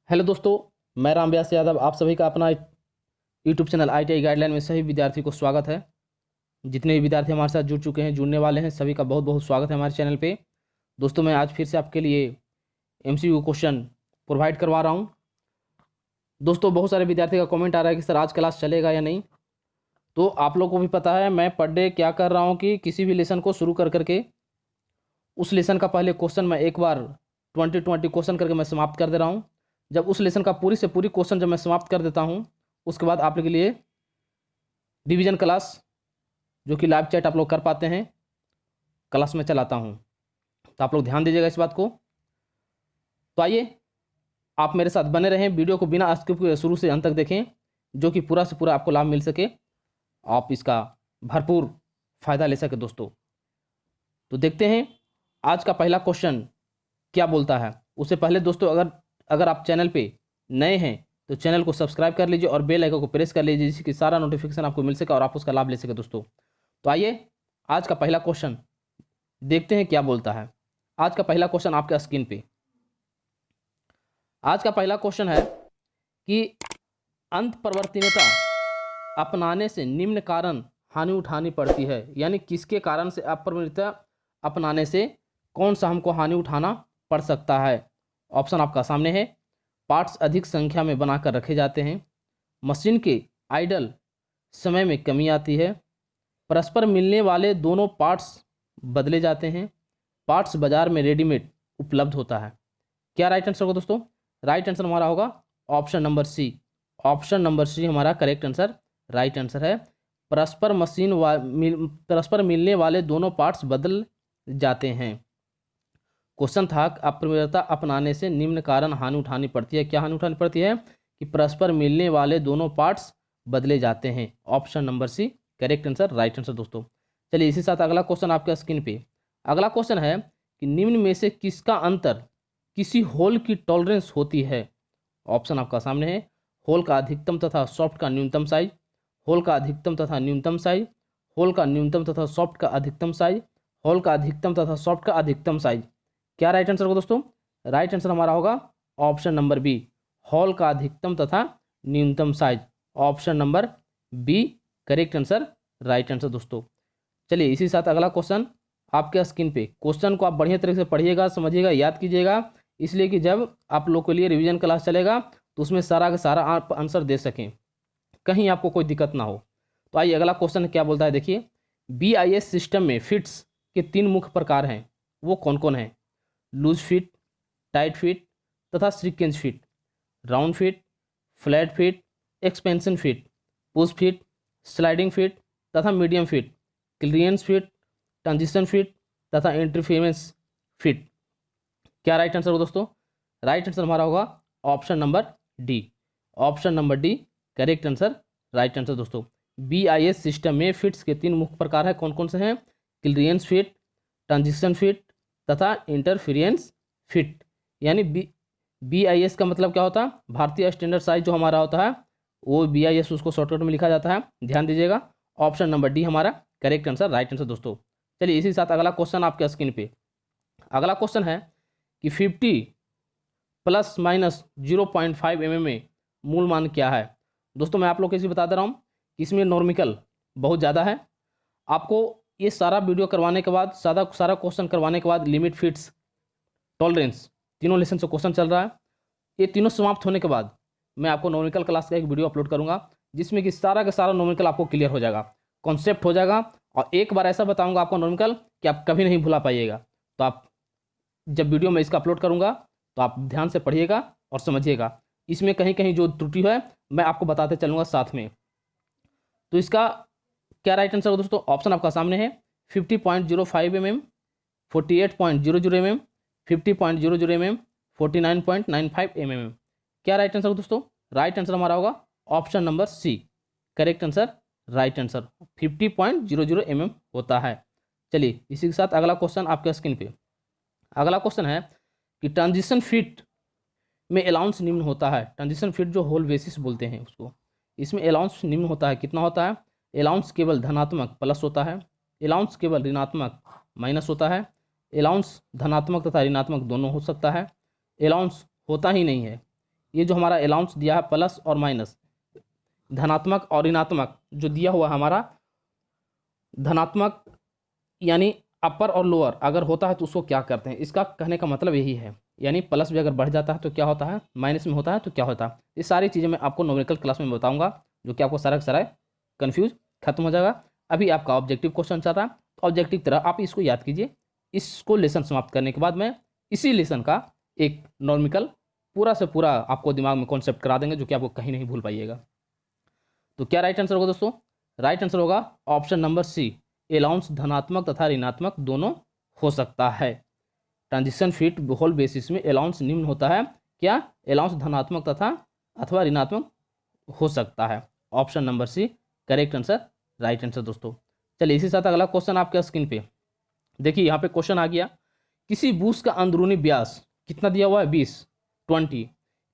Hello दोस्तों, मैं राम व्यास यादव आप सभी का अपना यूट्यूब चैनल ITI गाइडलाइन में सभी विद्यार्थी को स्वागत है। जितने भी विद्यार्थी हमारे साथ जुड़ चुके हैं, जुड़ने वाले हैं, सभी का बहुत बहुत स्वागत है हमारे चैनल पे। दोस्तों, मैं आज फिर से आपके लिए MCQ क्वेश्चन प्रोवाइड करवा रहा हूँ। दोस्तों, बहुत सारे विद्यार्थी का कमेंट आ रहा है कि सर आज क्लास चलेगा या नहीं। तो आप लोग को भी पता है मैं पर डे क्या कर रहा हूँ कि किसी भी लेसन को शुरू कर करके उस लेसन का पहले क्वेश्चन मैं एक बार 20 क्वेश्चन करके मैं समाप्त कर दे रहा हूँ। जब उस लेसन का पूरी से पूरी क्वेश्चन जब मैं समाप्त कर देता हूँ, उसके बाद आप लोग के लिए रिवीजन क्लास जो कि लाइव चैट आप लोग कर पाते हैं क्लास में चलाता हूँ। तो आप लोग ध्यान दीजिएगा इस बात को। तो आइए आप मेरे साथ बने रहें, वीडियो को बिना स्किप किए शुरू से अंत तक देखें, जो कि पूरा से पूरा आपको लाभ मिल सके, आप इसका भरपूर फायदा ले सके। दोस्तों, तो देखते हैं आज का पहला क्वेश्चन क्या बोलता है। उससे पहले दोस्तों, अगर आप चैनल पे नए हैं तो चैनल को सब्सक्राइब कर लीजिए और बेल आइकन को प्रेस कर लीजिए, जिससे कि सारा नोटिफिकेशन आपको मिल सके और आप उसका लाभ ले सके। दोस्तों, तो आइए आज का पहला क्वेश्चन देखते हैं क्या बोलता है। आज का पहला क्वेश्चन आपके स्क्रीन पे। आज का पहला क्वेश्चन है कि अंतःप्रवर्तनीयता अपनाने से निम्न कारण हानि उठानी पड़ती है, यानी किसके कारण से अपरिवर्तनीयता अपनाने से कौन सा हमको हानि उठाना पड़ सकता है। ऑप्शन आपका सामने है। पार्ट्स अधिक संख्या में बनाकर रखे जाते हैं, मशीन के आइडल समय में कमी आती है, परस्पर मिलने वाले दोनों पार्ट्स बदले जाते हैं, पार्ट्स बाजार में रेडीमेड उपलब्ध होता है। क्या राइट आंसर होगा दोस्तों? राइट आंसर हमारा होगा option number C. Option number C हमारा करेक्ट आंसर, राइट आंसर है। परस्पर मिलने वाले दोनों पार्ट्स बदल जाते हैं। क्वेश्चन था अपरिवर्तनीयता अपनाने से निम्न कारण हानि उठानी पड़ती है। क्या हानि उठानी पड़ती है? कि परस्पर मिलने वाले दोनों पार्ट्स बदले जाते हैं। Option number C correct answer, right answer. दोस्तों, चलिए इसी साथ अगला क्वेश्चन आपके स्क्रीन पे। अगला क्वेश्चन है कि निम्न में से किसका अंतर किसी होल की टॉलरेंस होती है। ऑप्शन आपका सामने है। होल का अधिकतम तथा सॉफ्ट का न्यूनतम साइज, होल का अधिकतम तथा न्यूनतम साइज, होल का न्यूनतम तथा सॉफ्ट का अधिकतम साइज, होल का अधिकतम तथा सॉफ्ट का अधिकतम साइज। क्या राइट आंसर होगा दोस्तों? राइट आंसर हमारा होगा ऑप्शन नंबर बी, हॉल का अधिकतम तथा न्यूनतम size. Option number B correct answer, right answer. दोस्तों, चलिए इसी साथ अगला क्वेश्चन आपके स्क्रीन पे। क्वेश्चन को आप बढ़िया तरीके से पढ़िएगा, समझिएगा, याद कीजिएगा, इसलिए कि जब आप लोग के लिए रिवीजन क्लास चलेगा तो उसमें सारा का सारा आप आंसर दे सकें, कहीं आपको कोई दिक्कत ना हो। तो आइए अगला क्वेश्चन क्या बोलता है, देखिए। BIS सिस्टम में फिट्स के 3 मुख्य प्रकार हैं, वो कौन कौन हैं? लूज फिट, टाइट फिट तथा sequence fit, round fit, flat fit, expansion fit, push fit, sliding fit तथा medium fit, clearance fit, transition fit तथा इंटरफेरेंस फिट। क्या राइट आंसर हो दोस्तों? राइट आंसर हमारा होगा option number D. Option number D correct answer, right answer. दोस्तों, BIS system में fits के 3 मुख्य प्रकार है, कौन कौन से हैं? क्लियरेंस फिट, ट्रांजिशन फिट तथा इंटरफेरेंस फिट। यानी BIS का मतलब क्या होता है? भारतीय स्टैंडर्ड साइज जो हमारा होता है वो BIS, उसको शॉर्टकट में लिखा जाता है। ध्यान दीजिएगा, ऑप्शन नंबर डी हमारा करेक्ट आंसर, राइट आंसर। दोस्तों, चलिए इसी साथ अगला क्वेश्चन आपके स्क्रीन पे। अगला क्वेश्चन है कि 50 प्लस माइनस 0.5 mm में मूल मान क्या है। दोस्तों, मैं आप लोग को इसे बता दे रहा हूँ कि इसमें नॉर्मिकल बहुत ज़्यादा है। आपको ये सारा वीडियो करवाने के बाद, सारा क्वेश्चन करवाने के बाद, लिमिट, फिट्स, टॉलरेंस, तीनों लेसन से क्वेश्चन चल रहा है। ये तीनों समाप्त होने के बाद मैं आपको नॉर्मिकल क्लास का एक वीडियो अपलोड करूँगा, जिसमें कि सारा का सारा नॉर्मिकल आपको क्लियर हो जाएगा, कॉन्सेप्ट हो जाएगा। और एक बार ऐसा बताऊँगा आपको नॉर्मिकल कि आप कभी नहीं भुला पाइएगा। तो आप जब वीडियो में इसका अपलोड करूँगा तो आप ध्यान से पढ़िएगा और समझिएगा। इसमें कहीं कहीं जो त्रुटि है मैं आपको बताते चलूँगा साथ में। तो इसका क्या राइट आंसर हो दोस्तों? ऑप्शन आपका सामने है। 50.05 mm, 48.00 mm, 50.00 mm, 49.95 mm। क्या राइट आंसर हो दोस्तों? राइट आंसर हमारा होगा option number C, correct answer, right answer. 50.00 mm होता है। चलिए इसी के साथ अगला क्वेश्चन आपके स्क्रीन पे। अगला क्वेश्चन है कि ट्रांजिशन फिट में अलाउंस निम्न होता है। ट्रांजिशन फिट जो होल बेसिस बोलते हैं उसको, इसमें अलाउंस निम्न होता है। कितना होता है? अलाउंस केवल धनात्मक प्लस होता है, अलाउंस केवल ऋणात्मक माइनस होता है, अलाउंस धनात्मक तथा ऋणात्मक दोनों हो सकता है, अलाउंस होता ही नहीं है, ये जो हमारा अलाउंस दिया है प्लस और माइनस, धनात्मक और ऋणात्मक जो दिया हुआ है हमारा, धनात्मक यानी अपर और लोअर अगर होता है तो उसको क्या करते हैं, इसका कहने का मतलब यही है। यानी प्लस भी अगर बढ़ जाता है तो क्या होता है, माइनस में होता है तो क्या होता है। ये सारी चीज़ें मैं आपको न्यूमेरिकल क्लास में बताऊंगा, जो कि आपको सारा सारा कन्फ्यूज खत्म हो जाएगा। अभी आपका ऑब्जेक्टिव क्वेश्चन चल रहा है, तो ऑब्जेक्टिव तरह आप इसको याद कीजिए। इसको लेसन समाप्त करने के बाद मैं इसी लेसन का एक नॉर्मिकल पूरा से पूरा आपको दिमाग में कॉन्सेप्ट करा देंगे, जो कि आपको कहीं नहीं भूल पाइएगा। तो क्या राइट आंसर होगा दोस्तों, राइट आंसर होगा ऑप्शन नंबर सी, अलाउंस धनात्मक तथा ऋणात्मक दोनों हो सकता है। ट्रांजिशन फीट होल बेसिस में अलाउंस निम्न होता है, क्या, अलाउंस धनात्मक तथा अथवा ऋणात्मक हो सकता है। Option number C correct answer, right answer दोस्तों। चलिए इसी साथ अगला क्वेश्चन आपके स्क्रीन पे देखिए, यहाँ पे क्वेश्चन आ गया, किसी बूश का अंदरूनी व्यास कितना दिया हुआ है, 20।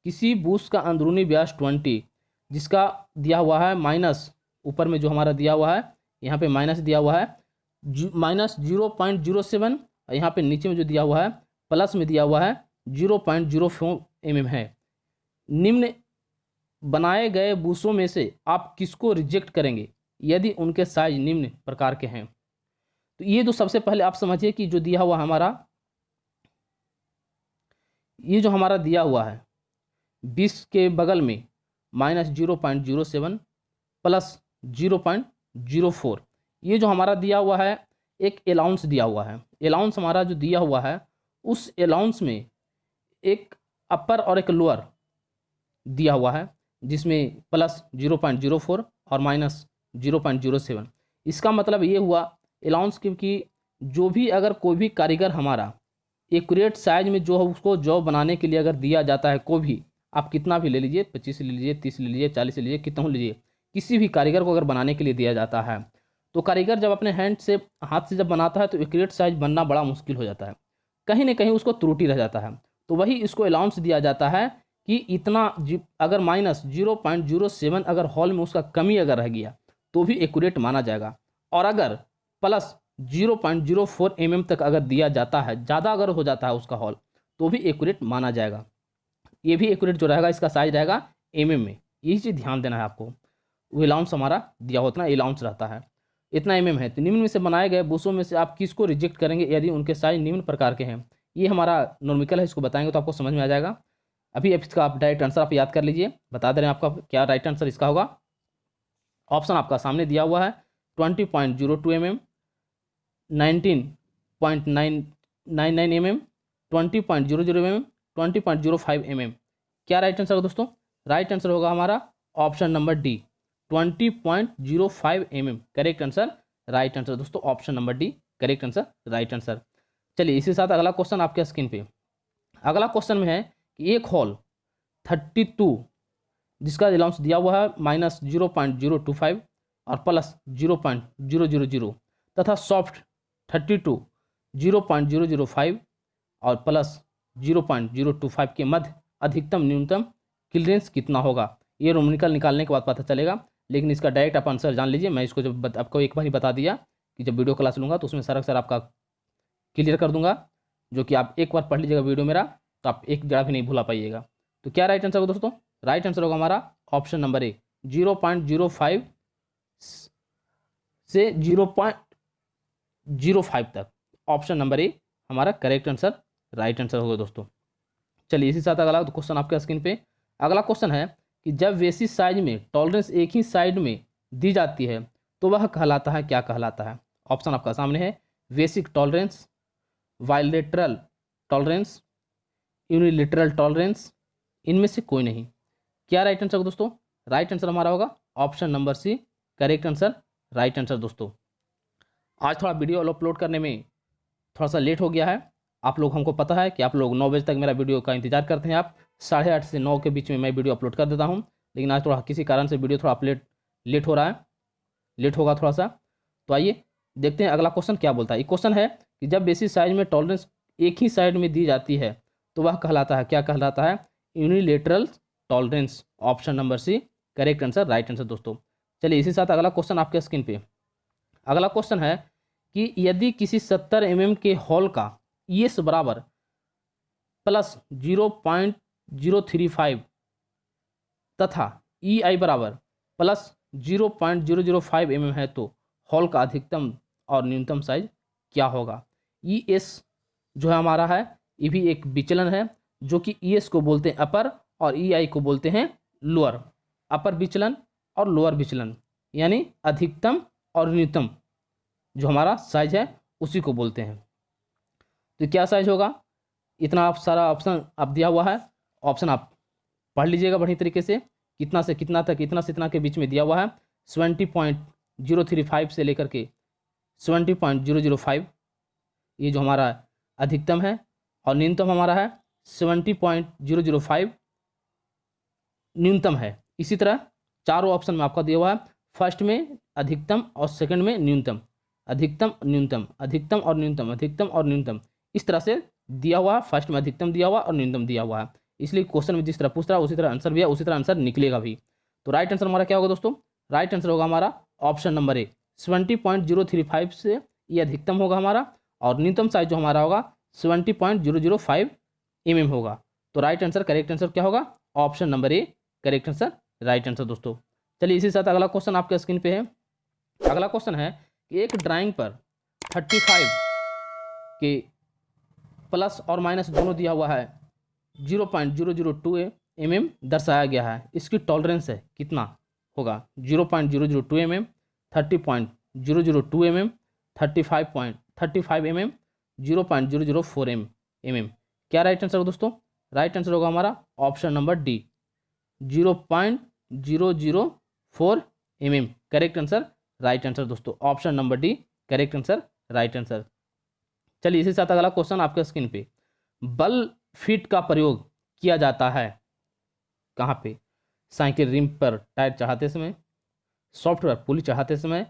किसी बूश का अंदरूनी व्यास 20, जिसका दिया हुआ है माइनस, ऊपर में जो हमारा दिया हुआ है यहाँ पे माइनस दिया हुआ है -0.07, यहाँ पे नीचे में जो दिया हुआ है प्लस में दिया हुआ है 0.04 mm है। निम्न बनाए गए बूसों में से आप किसको रिजेक्ट करेंगे यदि उनके साइज निम्न प्रकार के हैं। तो ये जो सबसे पहले आप समझिए कि जो दिया हुआ हमारा, ये जो हमारा दिया हुआ है 20 के बगल में -0.07 प्लस 0.04, ये जो हमारा दिया हुआ है एक अलाउंस दिया हुआ है। अलाउंस हमारा जो दिया हुआ है उस अलाउंस में एक अपर और एक लोअर दिया हुआ है, जिसमें प्लस 0.04 और माइनस 0.07। इसका मतलब ये हुआ अलाउंस, क्योंकि जो भी अगर कोई भी कारीगर हमारा एक्यूरेट साइज में जो उसको जॉब बनाने के लिए अगर दिया जाता है, कोई भी आप कितना भी ले लीजिए, 25 ले लीजिए, 30 ले लीजिए, 40 ले लीजिए, कितना लीजिए, किसी भी कारीगर को अगर बनाने के लिए दिया जाता है, तो कारीगर जब अपने हैंड से हाथ से जब बनाता है तो एक्यूरेट साइज बनना बड़ा मुश्किल हो जाता है, कहीं ना कहीं उसको त्रुटि रह जाता है। तो वही इसको अलाउंस दिया जाता है कि इतना अगर -0.07 अगर हॉल में उसका कमी अगर रह गया तो भी एक्यूरेट माना जाएगा, और अगर प्लस 0.04 mm तक अगर दिया जाता है, ज़्यादा अगर हो जाता है उसका हॉल, तो भी एक्यूरेट माना जाएगा। ये भी एक्यूरेट जो रहेगा इसका साइज रहेगा mm में, यही चीज़ ध्यान देना है आपको। वो अलाउंस हमारा दिया होता है, अलाउंस रहता है इतना mm है। तो निम्न में से बनाए गए बूसों में से आप किसको रिजेक्ट करेंगे यदि उनके साइज निम्न प्रकार के हैं। ये हमारा नॉर्मिकल है, इसको बताएंगे तो आपको समझ में आ जाएगा। अभी इसका आप डायरेक्ट आंसर आप याद कर लीजिए, बता दे रहे हैं आपका क्या राइट आंसर इसका होगा। ऑप्शन आपका सामने दिया हुआ है 20.02 mm, 19.99 mm, 20.00 mm, 20.05 mm। क्या राइट आंसर होगा दोस्तों, राइट आंसर होगा हमारा option number D, 20.05 mm correct answer, right answer दोस्तों, option number D correct answer, right answer. चलिए इसी साथ अगला क्वेश्चन आपके स्क्रीन पे, अगला क्वेश्चन में है कि एक हॉल 32 जिसका अलाउंस दिया हुआ है -0.025 और प्लस 0.000 तथा सॉफ्ट 32 0.005 और प्लस 0.025 के मध्य अधिकतम न्यूनतम क्लियरेंस कितना होगा। ये न्यूमेरिकल निकालने के बाद पता चलेगा, लेकिन इसका डायरेक्ट आप आंसर जान लीजिए। मैं इसको जब आपको एक बार ही बता दिया कि जब वीडियो क्लास लूँगा तो उसमें सारा सर आपका क्लियर कर दूंगा, जो कि आप एक बार पढ़ लीजिएगा वीडियो मेरा, तो आप एक जगह भी नहीं भूला पाइएगा। तो क्या राइट आंसर होगा दोस्तों, राइट आंसर होगा हमारा ऑप्शन नंबर ए, 0.05 से 0.05 तक, ऑप्शन नंबर ए हमारा करेक्ट आंसर, राइट आंसर होगा दोस्तों। चलिए इसी साथ अगला क्वेश्चन आपके स्क्रीन पे, अगला क्वेश्चन है कि जब बेसिस साइज में टॉलरेंस एक ही साइड में दी जाती है तो वह कहलाता है, क्या कहलाता है। ऑप्शन आपका सामने है, basic tolerance, bilateral tolerance, unilateral tolerance, इनमें से कोई नहीं। क्या राइट आंसर होगा दोस्तों, राइट आंसर हमारा होगा option number C, correct answer, right answer दोस्तों। आज थोड़ा वीडियो अपलोड करने में थोड़ा सा लेट हो गया है। आप लोग, हमको पता है कि आप लोग 9 बजे तक मेरा वीडियो का इंतजार करते हैं, आप 8:30 से 9 के बीच में मैं वीडियो अपलोड कर देता हूं, लेकिन आज थोड़ा किसी कारण से वीडियो थोड़ा लेट हो रहा है, लेट होगा थोड़ा सा। तो आइए देखते हैं अगला क्वेश्चन क्या बोलता है। ये क्वेश्चन है कि जब बेसिस साइज में टॉलरेंस एक ही साइड में दी जाती है तो वह कहलाता है, क्या कहलाता है, unilateral tolerance, option number C, correct answer, right answer दोस्तों। चलिए इसी साथ अगला क्वेश्चन आपके स्क्रीन पे, अगला क्वेश्चन है कि यदि किसी 70 mm के हॉल का ES बराबर प्लस 0.035 तथा ई आई बराबर प्लस 0.005 mm है तो हॉल का अधिकतम और न्यूनतम साइज क्या होगा। ई एस जो है हमारा है, ये भी एक विचलन है, जो कि ई एस को बोलते हैं अपर और ई आई को बोलते हैं लोअर। अपर विचलन और लोअर विचलन यानी अधिकतम और न्यूनतम जो हमारा साइज है उसी को बोलते हैं। तो क्या साइज होगा, इतना आप सारा ऑप्शन आप दिया हुआ है, ऑप्शन आप पढ़ लीजिएगा बढ़िया तरीके से, कितना से कितना तक, इतना से इतना के बीच में दिया हुआ है। 70.035 से लेकर के 70.005 ये जो हमारा अधिकतम है, और न्यूनतम हमारा है 70.005 न्यूनतम है। इसी तरह चारों ऑप्शन में आपका दिया हुआ है, फर्स्ट में अधिकतम और सेकंड में न्यूनतम, अधिकतम न्यूनतम, अधिकतम और न्यूनतम, अधिकतम और न्यूनतम, इस तरह से दिया हुआ है। फर्स्ट में अधिकतम दिया हुआ और न्यूनतम दिया हुआ है, इसलिए क्वेश्चन में जिस तरह पूछ रहा है उसी तरह आंसर भी है, उसी तरह आंसर निकलेगा भी। तो राइट आंसर हमारा क्या होगा दोस्तों, राइट आंसर होगा हमारा ऑप्शन नंबर ए, 70.035 से ये अधिकतम होगा हमारा, और न्यूनतम साइज जो हमारा होगा 70.005 mm होगा। तो राइट आंसर, करेक्ट आंसर क्या होगा, option number A correct answer, right answer दोस्तों। चलिए इसी साथ अगला क्वेश्चन आपके स्क्रीन पे है। अगला क्वेश्चन है कि एक ड्राइंग पर 35 के प्लस और माइनस दोनों दिया हुआ है, 0.002 mm दर्शाया गया है, इसकी टॉलरेंस है कितना होगा, 0.002 mm, 30.002 mm, 35 mm, 0.004 mm। क्या राइट आंसर होगा दोस्तों, राइट आंसर होगा हमारा option number D, 0.004 mm correct answer, right answer दोस्तों, option number D correct answer, right answer. चलिए इसी साथ अगला क्वेश्चन आपके स्क्रीन पे, बल फिट का प्रयोग किया जाता है कहाँ पे, साइकिल रिम पर टायर चढ़ाते समय, सॉफ्ट पर पुली चढ़ाते समय,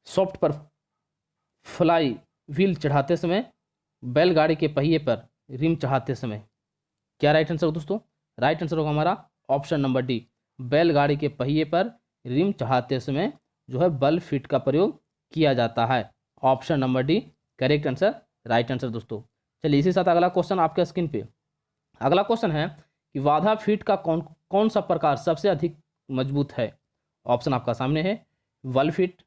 सॉफ्ट पर फ्लाई व्हील चढ़ाते समय, बैलगाड़ी के पहिए पर रिम चढ़ाते समय। क्या राइट आंसर हो दोस्तों, राइट आंसर होगा हमारा ऑप्शन नंबर डी, बैलगाड़ी के पहिए पर रिम चढ़ाते समय जो है बल फिट का प्रयोग किया जाता है, option number D correct answer, right answer दोस्तों। चलिए इसी साथ अगला क्वेश्चन आपके स्क्रीन पे, अगला क्वेश्चन है कि बाधा फिट का कौन सा प्रकार सबसे अधिक मजबूत है। ऑप्शन आपका सामने है, वल fit,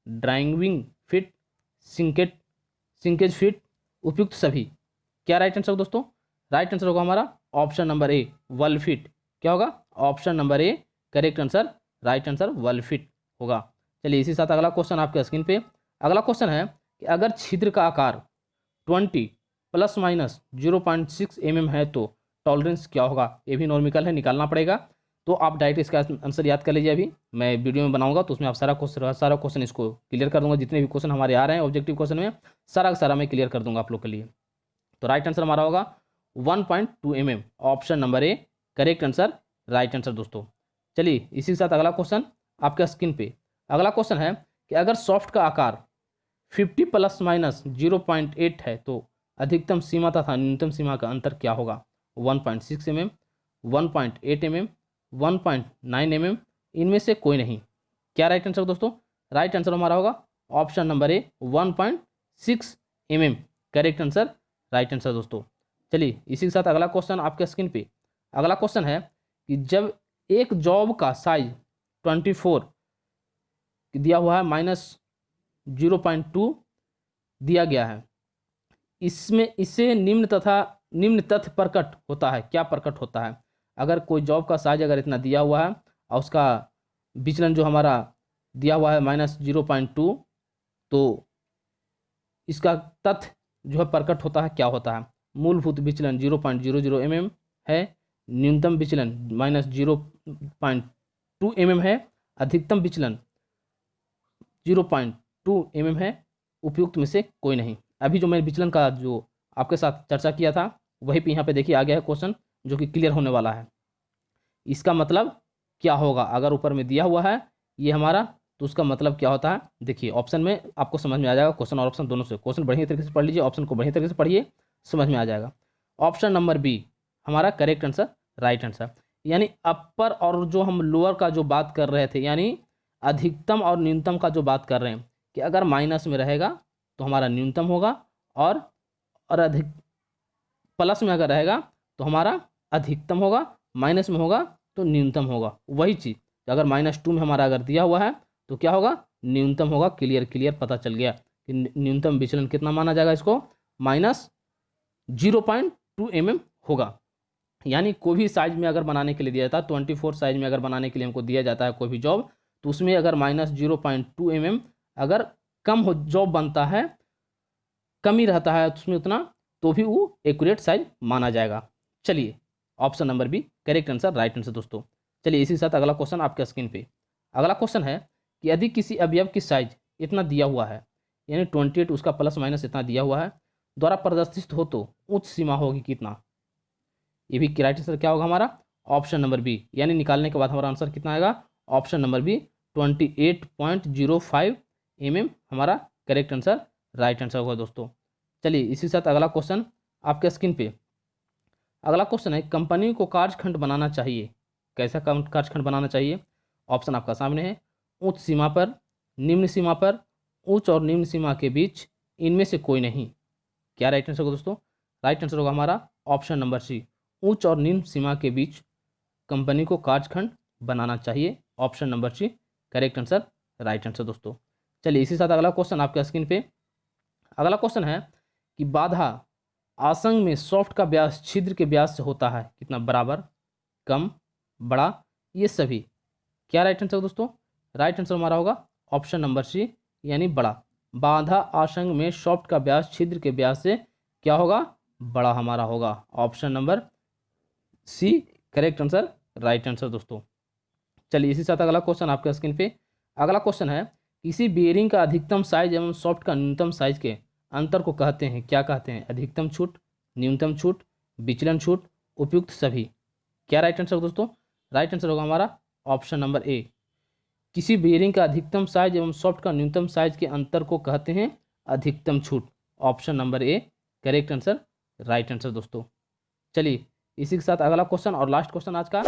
driving fit, sinkage fit, उपयुक्त सभी। क्या राइट आंसर दोस्तों, राइट आंसर होगा हमारा ऑप्शन नंबर ए, वल फिट। क्या होगा, option number A correct answer, right answer वल फिट होगा। चलिए इसी साथ अगला क्वेश्चन आपके स्क्रीन पे, अगला क्वेश्चन है कि अगर छिद्र का आकार 20 प्लस माइनस 0.6 mm है तो टॉलरेंस क्या होगा। ये भी नॉर्मिकल है, निकालना पड़ेगा, तो आप डायरेक्ट इसका आंसर याद कर लीजिए। अभी मैं वीडियो में बनाऊंगा तो उसमें आप सारा क्वेश्चन इसको क्लियर कर दूंगा, जितने भी क्वेश्चन हमारे आ रहे हैं ऑब्जेक्टिव क्वेश्चन में सारा मैं क्लियर कर दूंगा आप लोग के लिए। तो राइट आंसर हमारा होगा 1.2 mm, option number A correct answer, right answer दोस्तों। चलिए इसी के साथ अगला क्वेश्चन आपके स्क्रीन पे, अगला क्वेश्चन है कि अगर सॉफ्ट का आकार 50 प्लस माइनस 0.8 है तो अधिकतम सीमा तथा न्यूनतम सीमा का अंतर क्या होगा। 1.6 mm, 1.8 mm, 1.9 mm, इनमें से कोई नहीं। क्या राइट आंसर दोस्तों, राइट आंसर हमारा होगा option number A 1.6 mm correct answer, right answer दोस्तों। चलिए इसी के साथ अगला क्वेश्चन आपके स्क्रीन पे, अगला क्वेश्चन है कि जब एक जॉब का साइज 24 दिया हुआ है -0.2 दिया गया है, इसमें इससे निम्न तथ्य प्रकट होता है। क्या प्रकट होता है, अगर कोई जॉब का साइज अगर इतना दिया हुआ है और उसका विचलन जो हमारा दिया हुआ है -0.2, तो इसका तथ्य जो है प्रकट होता है क्या होता है। मूलभूत विचलन 0.00 mm है, न्यूनतम विचलन -0.2 mm है, अधिकतम विचलन 0.2 mm है, उपयुक्त में से कोई नहीं। अभी जो मैं विचलन का जो आपके साथ चर्चा किया था वही पे यहाँ पे देखिए आ गया है क्वेश्चन, जो कि क्लियर होने वाला है। इसका मतलब क्या होगा, अगर ऊपर में दिया हुआ है ये हमारा, तो उसका मतलब क्या होता है देखिए ऑप्शन में आपको समझ में आ जाएगा। क्वेश्चन और ऑप्शन दोनों से, क्वेश्चन बढ़िया तरीके से पढ़ लीजिए, ऑप्शन को बढ़िया तरीके से पढ़िए, समझ में आ जाएगा। ऑप्शन नंबर बी हमारा करेक्ट आंसर, राइट आंसर। यानी अपर और जो हम लोअर का जो बात कर रहे थे, यानी अधिकतम और न्यूनतम का जो बात कर रहे हैं कि अगर माइनस में रहेगा तो हमारा न्यूनतम होगा, और अधिक प्लस में अगर रहेगा तो हमारा अधिकतम होगा, माइनस में होगा तो न्यूनतम होगा। वही चीज़ अगर -2 में हमारा अगर दिया हुआ है तो क्या होगा, न्यूनतम होगा। क्लियर पता चल गया कि न्यूनतम विचलन कितना माना जाएगा, इसको -0.2 mm होगा। यानी कोई भी साइज में अगर बनाने के लिए दिया जाता है, 24 साइज में अगर बनाने के लिए हमको दिया जाता है कोई भी जॉब, तो उसमें अगर -0.2 mm अगर कम हो जॉब बनता है, कम ही रहता है उसमें उतना, तो भी वो एक्यूरेट साइज माना जाएगा। चलिए option number B correct answer, right answer दोस्तों। चलिए इसी के साथ अगला क्वेश्चन आपके स्क्रीन पे। अगला क्वेश्चन है कि यदि किसी अवयव की साइज इतना दिया हुआ है, यानी 28 उसका प्लस माइनस इतना दिया हुआ है, द्वारा प्रदर्शित हो तो उच्च सीमा होगी कितना। ये भी राइट आंसर क्या होगा हमारा, ऑप्शन नंबर बी। यानी निकालने के बाद हमारा आंसर कितना आएगा, ऑप्शन नंबर बी 28.05 mm हमारा करेक्ट आंसर, राइट आंसर होगा दोस्तों। चलिए इसी के साथ अगला क्वेश्चन आपके स्क्रीन पे। अगला क्वेश्चन है कंपनी को कार्यखंड बनाना चाहिए, कैसा कार्यखंड बनाना चाहिए। ऑप्शन आपका सामने है, उच्च सीमा पर, निम्न सीमा पर, उच्च और निम्न सीमा के बीच, इनमें से कोई नहीं। क्या राइट आंसर होगा दोस्तों, राइट आंसर होगा हमारा ऑप्शन नंबर सी, उच्च और निम्न सीमा के बीच कंपनी को कार्यखंड बनाना चाहिए। Option number C correct answer, right answer दोस्तों। चलिए इसी साथ अगला क्वेश्चन आपके स्क्रीन पे। अगला क्वेश्चन है कि बाधा आसंग में सॉफ्ट का व्यास छिद्र के व्यास से होता है कितना, बराबर, कम, बड़ा, ये सभी। क्या राइट आंसर दोस्तों, राइट आंसर हमारा होगा ऑप्शन नंबर सी यानी बड़ा। बाधा आसंग में सॉफ्ट का व्यास छिद्र के व्यास से क्या होगा, बड़ा हमारा होगा। Option number C correct answer, right answer दोस्तों। चलिए इसी साथ अगला क्वेश्चन आपके स्क्रीन पे। अगला क्वेश्चन है किसी बेयरिंग का अधिकतम साइज एवं सॉफ्ट का न्यूनतम साइज के अंतर को कहते हैं, क्या कहते हैं, अधिकतम छूट, न्यूनतम छूट, विचलन छूट, उपयुक्त सभी। क्या राइट आंसर दोस्तों, राइट आंसर होगा हमारा ऑप्शन नंबर ए। किसी बेयरिंग का अधिकतम साइज एवं सॉफ्ट का न्यूनतम साइज के अंतर को कहते हैं अधिकतम छूट। Option number A correct answer, right answer दोस्तों। चलिए इसी के साथ अगला क्वेश्चन और लास्ट क्वेश्चन आज का,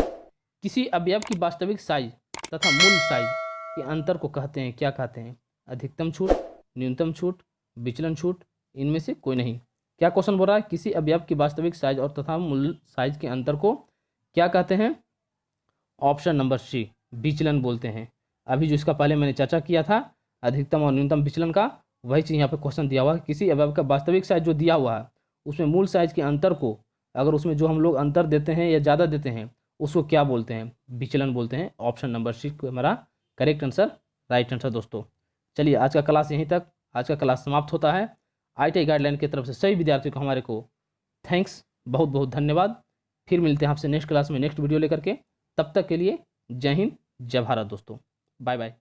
किसी अवयव की वास्तविक साइज तथा मूल साइज के अंतर को कहते हैं, क्या कहते हैं, अधिकतम छूट, न्यूनतम छूट, विचलन छूट, इनमें से कोई नहीं। क्या क्वेश्चन बोल रहा है, किसी अवयव की वास्तविक साइज और तथा मूल साइज के अंतर को क्या कहते हैं, ऑप्शन नंबर सी विचलन बोलते हैं। अभी जो इसका पहले मैंने चर्चा किया था अधिकतम और न्यूनतम विचलन का, वही चीज़ यहाँ पे क्वेश्चन दिया हुआ है। किसी अवयव का वास्तविक साइज जो दिया हुआ है उसमें मूल साइज के अंतर को, अगर उसमें जो हम लोग अंतर देते हैं या ज़्यादा देते हैं उसको क्या बोलते हैं, विचलन बोलते हैं। ऑप्शन नंबर सी हमारा करेक्ट आंसर, राइट आंसर दोस्तों। चलिए आज का क्लास यहीं तक, आज का क्लास समाप्त होता है। ITI गाइडलाइन की तरफ से सभी विद्यार्थियों को हमारे को थैंक्स, बहुत बहुत धन्यवाद। फिर मिलते हैं आपसे नेक्स्ट क्लास में नेक्स्ट वीडियो लेकर के। तब तक के लिए जय हिंद, जय भारत दोस्तों, बाय बाय।